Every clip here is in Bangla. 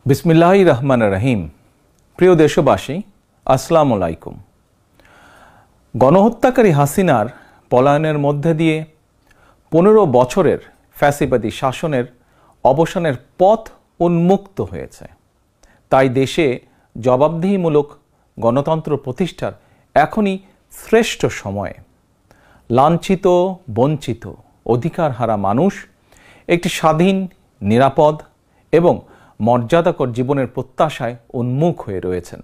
বিসমিল্লাহির রহমানির রহিম। প্রিয় দেশবাসী, আসসালামু আলাইকুম। গণহত্যাকারী হাসিনার পলায়নের মধ্যে দিয়ে 15 বছরের ফ্যাসিবাদী শাসনের অবসানের পথ উন্মুক্ত হয়েছে। তাই দেশে জবাবদিহিমূলক গণতন্ত্র প্রতিষ্ঠার এখনই শ্রেষ্ঠ সময়। লাঞ্ছিত, বঞ্চিত, অধিকারহারা মানুষ একটি স্বাধীন, নিরাপদ এবং মর্যাদাকর জীবনের প্রত্যাশায় উন্মুখ হয়ে রয়েছেন।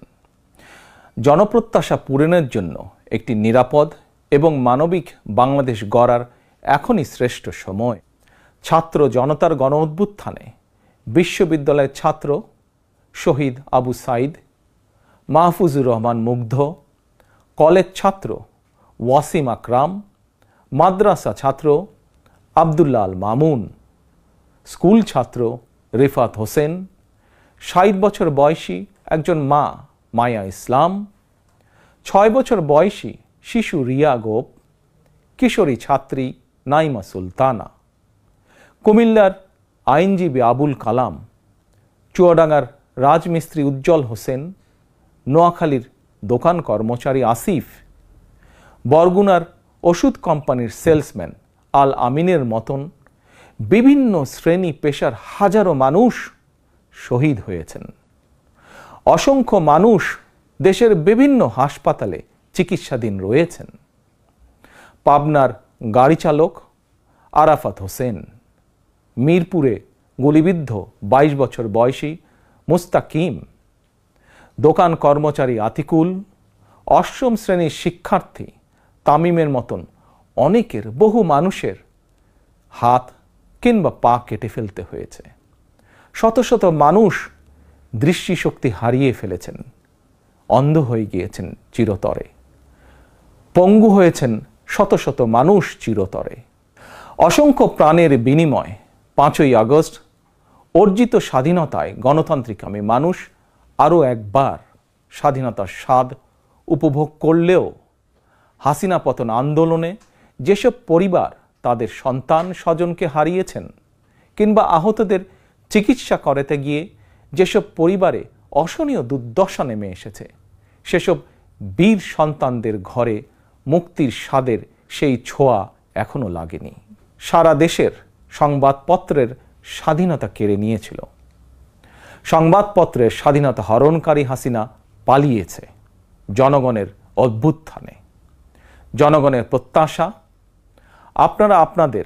জনপ্রত্যাশা পূরণের জন্য একটি নিরাপদ এবং মানবিক বাংলাদেশ গড়ার এখনই শ্রেষ্ঠ সময়। ছাত্র জনতার গণ অভ্যুত্থানে বিশ্ববিদ্যালয়ের ছাত্র শহীদ আবু সাইদ, মাহফুজুর রহমান মুগ্ধ, কলেজ ছাত্র ওয়াসিম আকরাম, মাদ্রাসা ছাত্র আবদুল্লাহ আল মামুন, স্কুল ছাত্র রিফাত হোসেন, 60 বছর বয়সী একজন মা মায়া ইসলাম, 6 বছর বয়সী শিশু রিয়া গোপ, কিশোরী ছাত্রী নাইমা সুলতানা, কুমিল্লার আইনজীবী আবুল কালাম, চুয়াডাঙ্গার রাজমিস্ত্রি উজ্জ্বল হোসেন, নোয়াখালীর দোকান কর্মচারী আসিফ, বরগুনার ওষুধ কোম্পানির সেলসম্যান আল আমিনের মতন বিভিন্ন শ্রেণী পেশার হাজারো মানুষ শহীদ হয়েছেন। অসংখ্য মানুষ দেশের বিভিন্ন হাসপাতালে চিকিৎসাধীন রয়েছেন। পাবনার গাড়ি চালক আরাফাত হোসেন, মিরপুরে গুলিবিদ্ধ 22 বছর বয়সী মুস্তাকিম, দোকান কর্মচারী আতিকুল, অষ্টম শ্রেণীর শিক্ষার্থী তামিমের মতন অনেকের, বহু মানুষের হাত কিংবা পা কেটে ফেলতে হয়েছে। শত শত মানুষ দৃষ্টিশক্তি হারিয়ে ফেলেছেন, অন্ধ হয়ে গিয়েছেন চিরতরে, পঙ্গু হয়েছেন শত শত মানুষ চিরতরে। অসংখ্য প্রাণের বিনিময়ে 5ই আগস্ট অর্জিত স্বাধীনতায় গণতান্ত্রিকামী মানুষ আরও একবার স্বাধীনতার স্বাদ উপভোগ করলেও হাসিনা পতন আন্দোলনে যেসব পরিবার তাদের সন্তান স্বজনকে হারিয়েছেন কিংবা আহতদের চিকিৎসা করাতে গিয়ে যেসব পরিবারে অসহনীয় দুর্দশা নেমে এসেছে, সেসব বীর সন্তানদের ঘরে মুক্তির স্বাদের সেই ছোঁয়া এখনো লাগেনি। সারা দেশের সংবাদপত্রের স্বাধীনতা কেড়ে নিয়েছিল। সংবাদপত্রের স্বাধীনতা হরণকারী হাসিনা পালিয়েছে জনগণের অভ্যুত্থানে। জনগণের প্রত্যাশা, আপনারা আপনাদের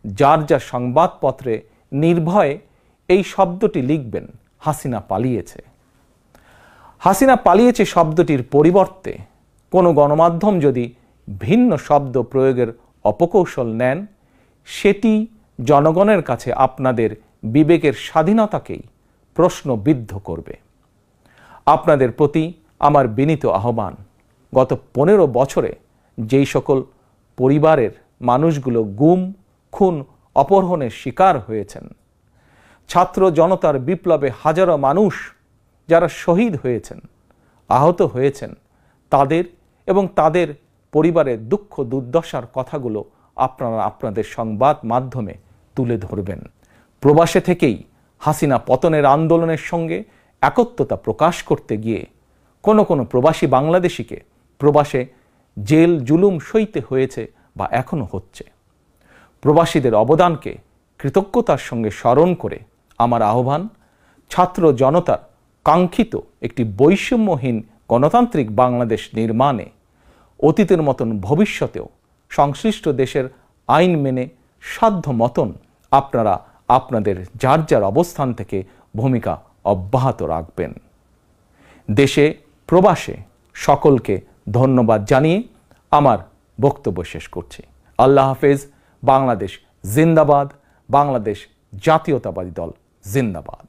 যার যার সংবাদপত্রে নির্ভয়ে এই শব্দটি লিখবেন, হাসিনা পালিয়েছে। হাসিনা পালিয়েছে শব্দটির পরিবর্তে কোনো গণমাধ্যম যদি ভিন্ন শব্দ প্রয়োগের অপকৌশল নেন, সেটি জনগণের কাছে আপনাদের বিবেকের স্বাধীনতাকেই প্রশ্নবিদ্ধ করবে। আপনাদের প্রতি আমার বিনীত আহ্বান, গত 15 বছরে যেই সকল পরিবারের মানুষগুলো গুম, খুন, অপহরণের শিকার হয়েছেন, ছাত্র জনতার বিপ্লবে হাজারো মানুষ যারা শহীদ হয়েছেন, আহত হয়েছেন, তাদের এবং তাদের পরিবারের দুঃখ দুর্দশার কথাগুলো আপনারা আপনাদের সংবাদ মাধ্যমে তুলে ধরবেন। প্রবাসে থেকেই হাসিনা পতনের আন্দোলনের সঙ্গে একত্বতা প্রকাশ করতে গিয়ে কোনো কোনো প্রবাসী বাংলাদেশিকে প্রবাসে জেল জুলুম সইতে হয়েছে বা এখনো হচ্ছে। প্রবাসীদের অবদানকে কৃতজ্ঞতার সঙ্গে স্মরণ করে আমার আহ্বান, ছাত্র জনতার কাঙ্ক্ষিত একটি বৈষম্যহীন গণতান্ত্রিক বাংলাদেশ নির্মাণে অতীতের মতন ভবিষ্যতেও সংশ্লিষ্ট দেশের আইন মেনে সাধ্য মতন আপনারা আপনাদের যার যার অবস্থান থেকে ভূমিকা অব্যাহত রাখবেন। দেশে প্রবাসে সকলকে ধন্যবাদ জানিয়ে আমার বক্তব্য শেষ করছি। আল্লাহ হাফেজ। বাংলাদেশ জিন্দাবাদ। বাংলাদেশ জাতীয়তাবাদী দল জিন্দাবাদ।